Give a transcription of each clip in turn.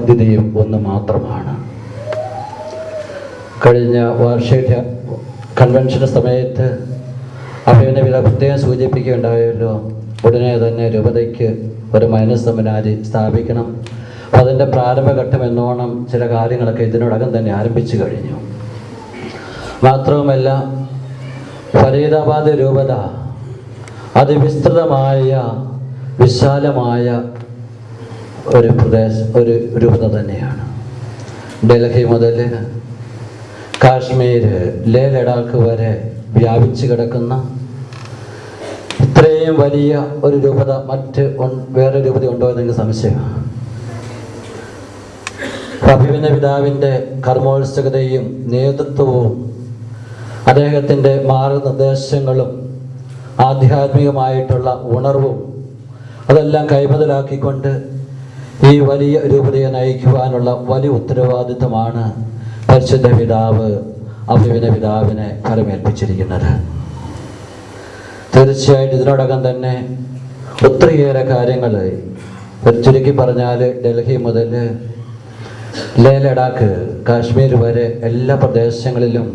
പദ്ധതിയും ഒന്ന് മാത്രമാണ്. കഴിഞ്ഞ വാർഷിക കൺവെൻഷൻ സമയത്ത് അഭിനയ വില പ്രത്യേകം സൂചിപ്പിക്കുകയുണ്ടായല്ലോ, ഉടനെ തന്നെ രൂപതയ്ക്ക് ഒരു മൈനസ് സെമിനാരി സ്ഥാപിക്കണം. അതിൻ്റെ പ്രാരംഭഘട്ടം എന്നോണം ചില കാര്യങ്ങളൊക്കെ ഇതിനോടകം തന്നെ ആരംഭിച്ചു കഴിഞ്ഞു. മാത്രവുമല്ല, ഫരീദാബാദ് രൂപത അതിവിസ്തൃതമായ വിശാലമായ ഒരു രൂപത തന്നെയാണ്. ഡൽഹി മുതൽ കാശ്മീർ, ലേ ലഡാക്ക് വരെ വ്യാപിച്ചു കിടക്കുന്ന ഇത്രയും വലിയ ഒരു രൂപത വേറെ രൂപത ഉണ്ടോ എന്നെങ്കിൽ സംശയമാണ്. അഭിമന്യ പിതാവിൻ്റെ കർമ്മോത്സുകതയും നേതൃത്വവും അദ്ദേഹത്തിൻ്റെ മാർഗനിർദ്ദേശങ്ങളും ആധ്യാത്മികമായിട്ടുള്ള ഉണർവും അതെല്ലാം കൈമുതലാക്കിക്കൊണ്ട് ഈ വലിയ രൂപതയെ നയിക്കുവാനുള്ള വലിയ ഉത്തരവാദിത്വമാണ് പരിശുദ്ധ പിതാവ് അഭിമന്യ പിതാവിനെ ഫലമേൽപ്പിച്ചിരിക്കുന്നത്. തീർച്ചയായിട്ടും ഇതിനോടകം തന്നെ ഒത്തിരിയേറെ കാര്യങ്ങൾ, ചുരുക്കി പറഞ്ഞാൽ ഡൽഹി മുതൽ ലേ ലഡാക്ക്, കാശ്മീർ വരെ എല്ലാ പ്രദേശങ്ങളിലും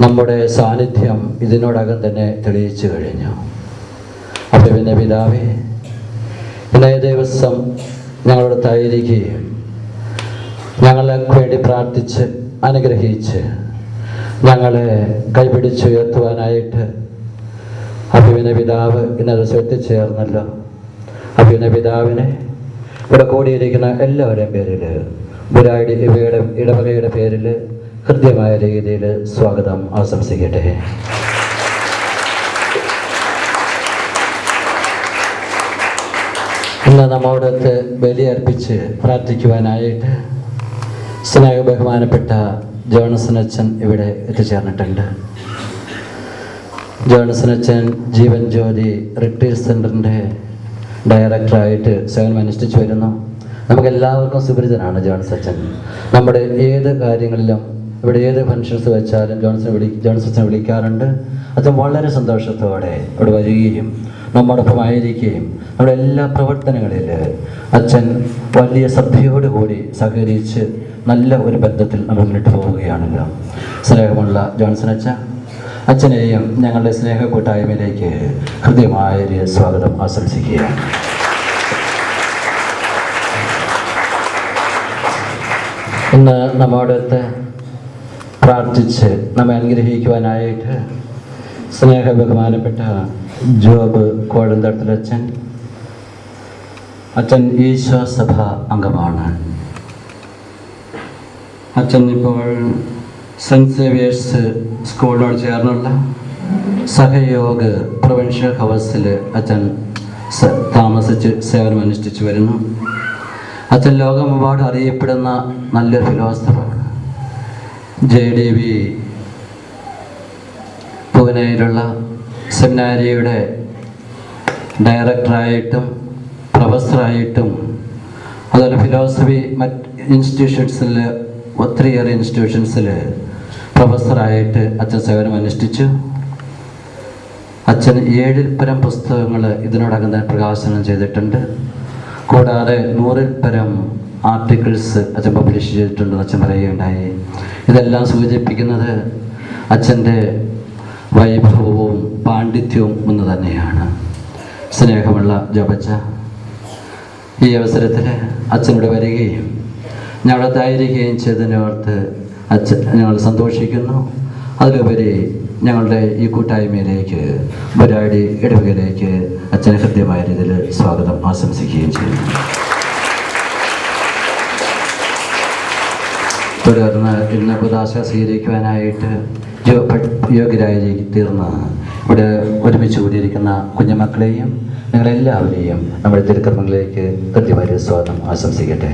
നമ്മുടെ സാന്നിധ്യം ഇതിനോടകം തന്നെ തെളിയിച്ചു കഴിഞ്ഞു. അഭിമന്യ പിതാവേ, ഇന്നേ ദിവസം ഞങ്ങളോടൊത്തായിരിക്കുകയും ഞങ്ങൾക്ക് വേണ്ടി പ്രാർത്ഥിച്ച് അനുഗ്രഹിച്ച് ഞങ്ങളെ കൈപിടിച്ചുയർത്തുവാനായിട്ട് അഭിമന്യ പിതാവ് ഇന്നത് എത്തിച്ചേർന്നല്ലോ. അഭിമന്യ പിതാവിനെ ഇവിടെ കൂടിയിരിക്കുന്ന എല്ലാവരുടെയും പേരിൽ, ബുരാടി ഇടവകയുടെ പേരിൽ ഹൃദ്യമായ രീതിയിൽ സ്വാഗതം ആശംസിക്കട്ടെ. ഇന്ന് നമ്മോടൊത്ത് ബലിയർപ്പിച്ച് പ്രാർത്ഥിക്കുവാനായിട്ട് സ്നേഹബഹുമാനപ്പെട്ട ജോൺസൺ അച്ഛൻ ഇവിടെ എത്തിച്ചേർന്നിട്ടുണ്ട്. ജോൺസൺ അച്ഛൻ ജീവൻ ജ്യോതി റിട്രീറ്റ് സെൻ്ററിൻ്റെ ഡയറക്ടറായിട്ട് സേവനം അനുഷ്ഠിച്ചു വരുന്നു. നമുക്കെല്ലാവർക്കും സുപരിചിതനാണ് ജോൺസൺ അച്ഛൻ. നമ്മുടെ ഏത് കാര്യങ്ങളിലും, ഇവിടെ ഏത് ഫങ്ഷൻസ് വെച്ചാലും ജോൺസൺ അച്ഛനെ വിളിക്കാറുണ്ട്. അച്ഛൻ വളരെ സന്തോഷത്തോടെ ഇവിടെ വരികയും നമ്മോടൊപ്പം ആയിരിക്കുകയും നമ്മുടെ എല്ലാ പ്രവർത്തനങ്ങളിൽ അച്ഛൻ വലിയ ശ്രദ്ധയോടുകൂടി സഹകരിച്ച് നല്ല ഒരു ബന്ധത്തിൽ നമ്മൾ മുന്നിട്ട് പോവുകയാണല്ലോ. സ്നേഹമുള്ള ജോൺസൺ അച്ഛനെയും ഞങ്ങളുടെ സ്നേഹ കൂട്ടായ്മയിലേക്ക് ഹൃദ്യമായൊരു സ്വാഗതം ആശംസിക്കുകയാണ്. ഇന്ന് നമ്മോടൊത്ത് പ്രാർത്ഥിച്ച് നമ്മെ അനുഗ്രഹിക്കുവാനായിട്ട് സ്നേഹ ബഹുമാനപ്പെട്ട ജോബ് കോഴന്തടത്തിലച്ഛൻ. അച്ഛൻ ഈശോ സഭ അംഗമാണ്. അച്ഛൻ ഇപ്പോൾ സെൻറ്റ് സേവിയേഴ്സ് സ്കൂളിനോട് ചേർന്നുള്ള സഹയോഗ് പ്രൊവിൻഷ്യൽ ഹൗസിൽ അച്ഛൻ താമസിച്ച് സേവനം അനുഷ്ഠിച്ചു വരുന്നു. അച്ഛൻ ലോകമെമ്പാടും അറിയപ്പെടുന്ന നല്ലൊരു ഫിലോസഫറാണ്. JDV പൂനെയിലുള്ള സെമിനാരിയുടെ ഡയറക്ടറായിട്ടും പ്രൊഫസറായിട്ടും അതുപോലെ ഫിലോസഫി മറ്റ് ഇൻസ്റ്റിറ്റ്യൂഷൻസിൽ ഒത്തിരിയേറെ ഇൻസ്റ്റിറ്റ്യൂഷൻസിൽ പ്രൊഫസറായിട്ട് അച്ഛൻ സേവനം അനുഷ്ഠിച്ചു. അച്ഛൻ 7-ൽ പരം പുസ്തകങ്ങൾ ഇതിനോടകം തന്നെ പ്രകാശനം ചെയ്തിട്ടുണ്ട്. കൂടാതെ 100-ൽ പരം ആർട്ടിക്കിൾസ് അച്ഛൻ പബ്ലിഷ് ചെയ്തിട്ടുണ്ടെന്ന് അച്ഛൻ പറയുകയുണ്ടായി. ഇതെല്ലാം സൂചിപ്പിക്കുന്നത് അച്ഛൻ്റെ വൈഭവവും പാണ്ഡിത്യവും ഒന്ന് തന്നെയാണ്. സ്നേഹമുള്ള ജോബച്ച, ഈ അവസരത്തിൽ അച്ഛനോട് വരികയും ഞങ്ങളതായിരിക്കുകയും ചെയ്തതിനോർത്ത് ഞങ്ങൾ സന്തോഷിക്കുന്നു. അതിലുപരി ഞങ്ങളുടെ ഈ കൂട്ടായ്മയിലേക്ക്, ബുരാടി ഇടവകയിലേക്ക് അച്ഛനെ ഹൃദ്യമായ രീതിയിൽ സ്വാഗതം ആശംസിക്കുകയും ചെയ്യുന്നു. തുടർന്ന് ഇന്ന് കുദാശ സ്വീകരിക്കുവാനായിട്ട് യോഗ്യരായി തീർന്ന ഇവിടെ ഒരുമിച്ച് കൂടിയിരിക്കുന്ന കുഞ്ഞുമക്കളെയും നിങ്ങളെല്ലാവരെയും നമ്മുടെ തിരുക്കർമ്മങ്ങളിലേക്ക് ഹൃദ്യമായ സ്വാഗതം ആശംസിക്കട്ടെ.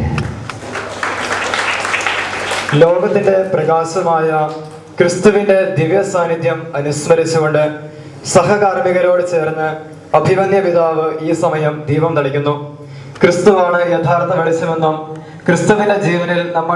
ലോകത്തിന്റെ പ്രകാശമായ ക്രിസ്തുവിന്റെ ദിവ്യ സാന്നിധ്യം അനുസ്മരിച്ചുകൊണ്ട് സഹകാർമ്മികരോട് ചേർന്ന് അഭിമന്യ പിതാവ് ഈ സമയം ദീപം തെളിക്കുന്നു. ക്രിസ്തുവാണ് യഥാർത്ഥ വെളിച്ചമെന്നും ക്രിസ്തുവിന്റെ ജീവനിൽ നമ്മൾ